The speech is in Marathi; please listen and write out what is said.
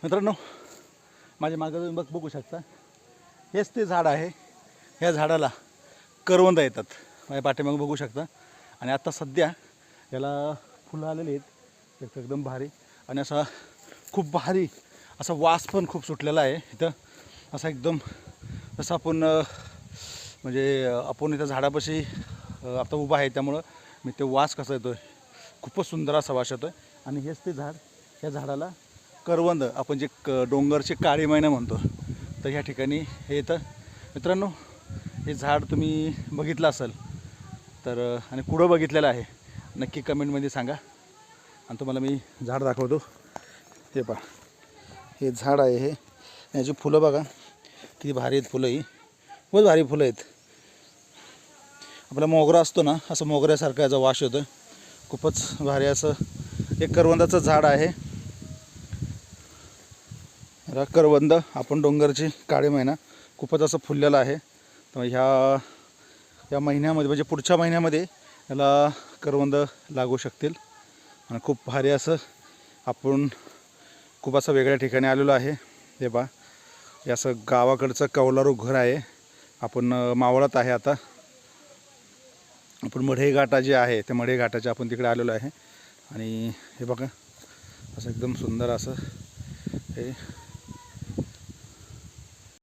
मित्रांनो, माझ्या मागं तुम्ही बघू शकता, हेच ते झाड आहे. ह्या झाडाला करवंद येतात. माझ्या पाठीमागे बघू शकता. आणि आता सध्या याला फुलं आलेली आहेत एकदम भारी. आणि असा खूप भारी असा वास पण खूप सुटलेला आहे इथं. असा एकदम जसं आपण म्हणजे आपण इथं झाडापाशी आता उभा आहे, त्यामुळं मी ते वास कसा येतो आहे, खूपच सुंदर असा वास येतो आहे. आणि हेच ते झाड, ह्या झाडाला करवंद, आपण जे डोंगरचे काळी मैना म्हणतो, तर ह्या ठिकाणी हे येतं. मित्रांनो, हे झाड तुम्ही बघितलं असेल तर, आणि कुठं बघितलेलं आहे नक्की कमेंटमध्ये सांगा. आणि तुम्हाला मी झाड दाखवतो. हे पहा, हे झाड आहे. हे याची फुलं बघा किती भारी आहेत. फुलं ही बहुत भारी फुलं आहेत. आपला मोगरा असतो ना, असं मोगऱ्यासारखा याचा वास येतो. खूपच भारी असं एक करवंदाचं झाड आहे. करवंद, आपण डोंगरची काळी मैना, खूपच असं फुललेलं आहे. तर ह्या महिन्यामध्ये म्हणजे पुढच्या महिन्यामध्ये याला करवंद लागू शकतील. आणि खूप भारी असं आपण खूप असं वेगळ्या ठिकाणी आलेलो आहे. हे पहा, हे असं गावाकडचं कौलारू घर आहे. आपण मावळात आहे आता. आपण मढे घाटा जे आहे त्या मढे घाटाच्या आपण तिकडे आलेलो आहे. आणि हे बघा, असं एकदम सुंदर असं हे